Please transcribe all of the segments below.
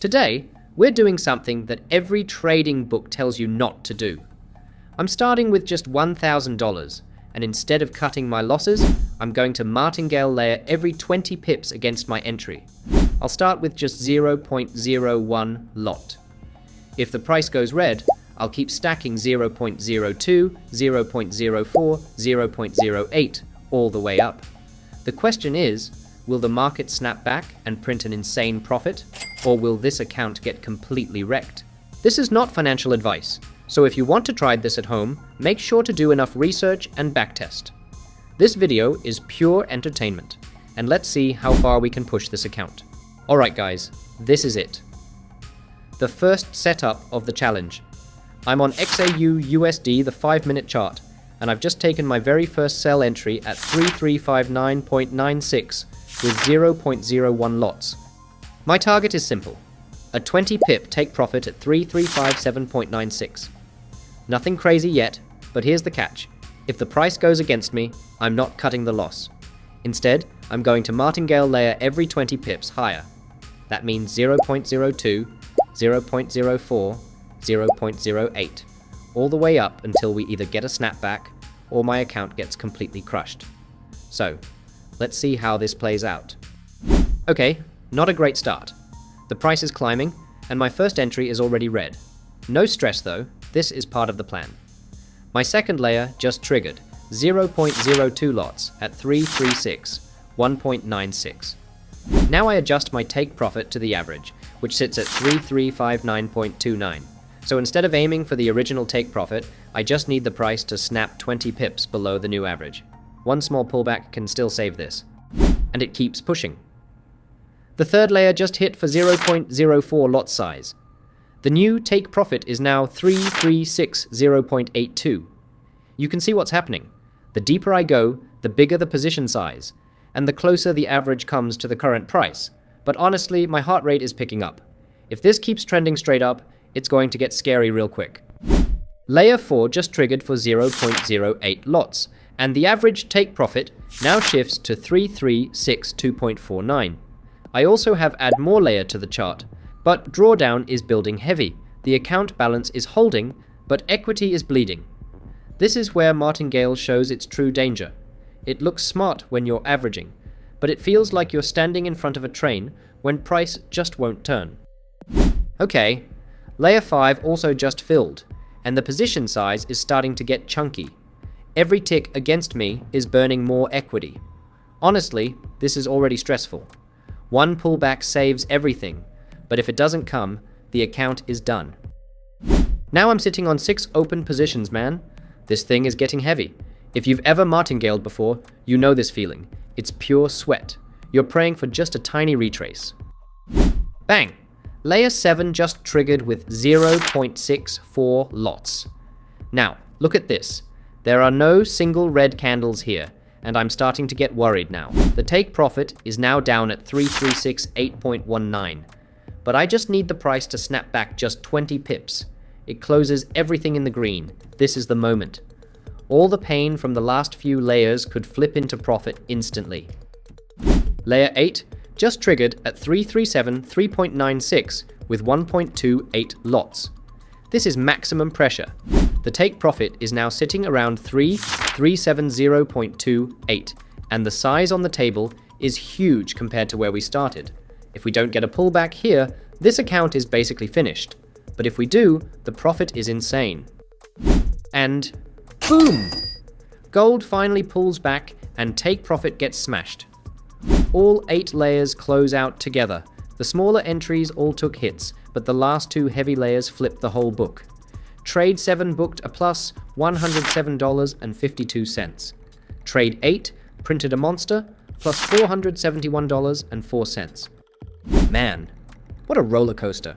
Today, we're doing something that every trading book tells you not to do. I'm starting with just $1,000, and instead of cutting my losses, I'm going to martingale layer every 20 pips against my entry. I'll start with just 0.01 lot. If the price goes red, I'll keep stacking 0.02, 0.04, 0.08 all the way up. The question is, will the market snap back and print an insane profit, or will this account get completely wrecked? This is not financial advice, so if you want to try this at home, make sure to do enough research and backtest. This video is pure entertainment, and let's see how far we can push this account. Alright guys, this is it. The first setup of the challenge. I'm on XAUUSD, the 5-minute chart, and I've just taken my very first sell entry at 3359.96 with 0.01 lots. My target is simple, a 20 pip take profit at 3357.96. Nothing crazy yet, but here's the catch. If the price goes against me, I'm not cutting the loss. Instead, I'm going to martingale layer every 20 pips higher. That means 0.02, 0.04, 0.08, all the way up until we either get a snapback or my account gets completely crushed. So, let's see how this plays out. Okay, not a great start. The price is climbing, and my first entry is already red. No stress though, this is part of the plan. My second layer just triggered, 0.02 lots at 336, 1.96. Now I adjust my take profit to the average, which sits at 3359.29. So instead of aiming for the original take profit, I just need the price to snap 20 pips below the new average. One small pullback can still save this. And it keeps pushing. The third layer just hit for 0.04 lot size. The new take profit is now 3360.82. You can see what's happening. The deeper I go, the bigger the position size, and the closer the average comes to the current price. But honestly, my heart rate is picking up. If this keeps trending straight up, it's going to get scary real quick. Layer 4 just triggered for 0.08 lots, and the average take profit now shifts to 3362.49. I also have add more layer to the chart, but drawdown is building heavy. The account balance is holding, but equity is bleeding. This is where martingale shows its true danger. It looks smart when you're averaging, but it feels like you're standing in front of a train when price just won't turn. Okay, layer 5 also just filled, and the position size is starting to get chunky. Every tick against me is burning more equity. Honestly, this is already stressful. One pullback saves everything, but if it doesn't come, the account is done. Now I'm sitting on 6 open positions, man. This thing is getting heavy. If you've ever martingaled before, you know this feeling. It's pure sweat. You're praying for just a tiny retrace. Bang! Layer 7 just triggered with 0.64 lots. Now, look at this. There are no single red candles here, and I'm starting to get worried now. The take profit is now down at 3368.19, but I just need the price to snap back just 20 pips. It closes everything in the green. This is the moment. All the pain from the last few layers could flip into profit instantly. Layer 8 just triggered at 337.3.96 with 1.28 lots. This is maximum pressure. The take profit is now sitting around 370.28, and the size on the table is huge compared to where we started. If we don't get a pullback here, this account is basically finished. But if we do, the profit is insane. And boom! Gold finally pulls back and take profit gets smashed. All 8 layers close out together. The smaller entries all took hits, but the last 2 heavy layers flipped the whole book. Trade 7 booked a plus $107.52. Trade 8 printed a monster, plus $471.04. Man, what a roller coaster.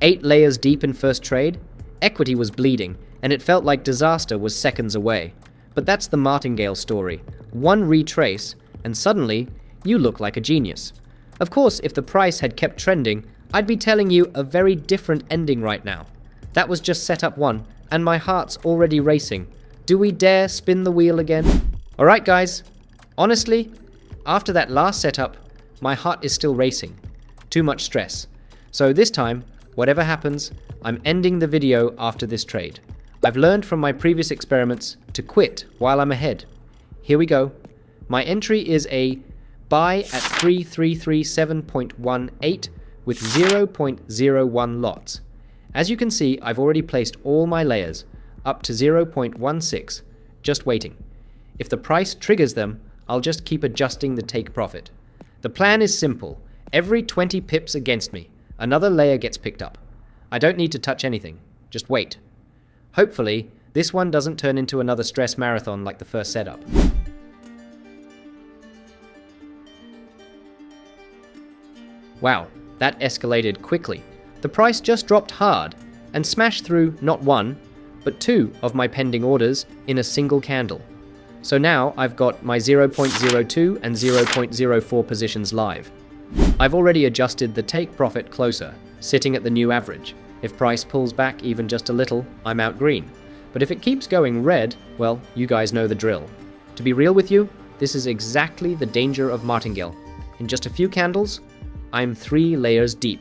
8 layers deep in first trade, equity was bleeding, and it felt like disaster was seconds away. But that's the martingale story. One retrace, and suddenly, you look like a genius. Of course, if the price had kept trending, I'd be telling you a very different ending right now. That was just setup 1, and my heart's already racing. Do we dare spin the wheel again? Alright guys, honestly, after that last setup, my heart is still racing. Too much stress. So this time, whatever happens, I'm ending the video after this trade. I've learned from my previous experiments to quit while I'm ahead. Here we go. My entry is a buy at 3337.18 with 0.01 lots. As you can see, I've already placed all my layers up to 0.16, just waiting. If the price triggers them, I'll just keep adjusting the take profit. The plan is simple. Every 20 pips against me, another layer gets picked up. I don't need to touch anything, just wait. Hopefully, this one doesn't turn into another stress marathon like the first setup. Wow, that escalated quickly. The price just dropped hard and smashed through not one, but two of my pending orders in a single candle. So now I've got my 0.02 and 0.04 positions live. I've already adjusted the take profit closer, sitting at the new average. If price pulls back even just a little, I'm out green. But if it keeps going red, well, you guys know the drill. To be real with you, this is exactly the danger of Martingale. In just a few candles, I'm 3 layers deep.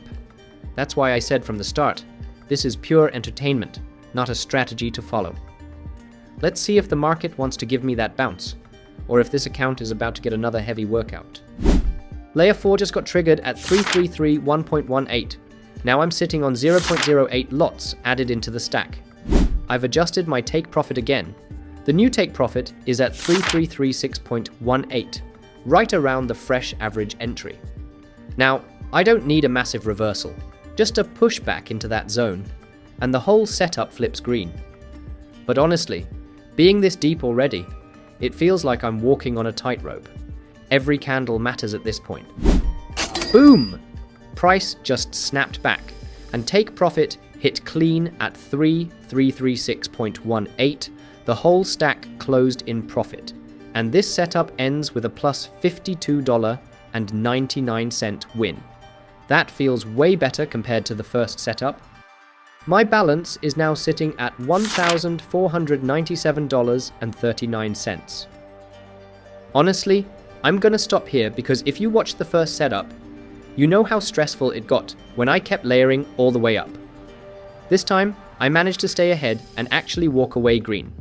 That's why I said from the start, this is pure entertainment, not a strategy to follow. Let's see if the market wants to give me that bounce, or if this account is about to get another heavy workout. Layer 4 just got triggered at 333.1.18. Now I'm sitting on 0.08 lots added into the stack. I've adjusted my take profit again. The new take profit is at 3336.18, right around the fresh average entry. Now, I don't need a massive reversal, just a pushback into that zone, and the whole setup flips green. But honestly, being this deep already, it feels like I'm walking on a tightrope. Every candle matters at this point. Boom! Price just snapped back, and take profit hit clean at 3336.18. The whole stack closed in profit, and this setup ends with a plus $52.99 win. That feels way better compared to the first setup. My balance is now sitting at $1,497.39. Honestly, I'm gonna stop here because if you watched the first setup, you know how stressful it got when I kept layering all the way up. This time, I managed to stay ahead and actually walk away green.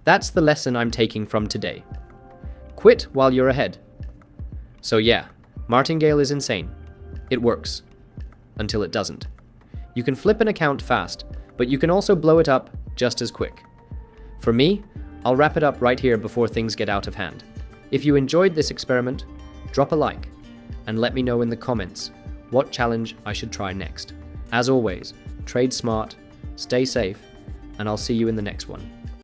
That's the lesson I'm taking from today. Quit while you're ahead. So yeah, Martingale is insane. It works. Until it doesn't. You can flip an account fast, but you can also blow it up just as quick. For me, I'll wrap it up right here before things get out of hand. If you enjoyed this experiment, drop a like and let me know in the comments what challenge I should try next. As always, trade smart, stay safe, and I'll see you in the next one.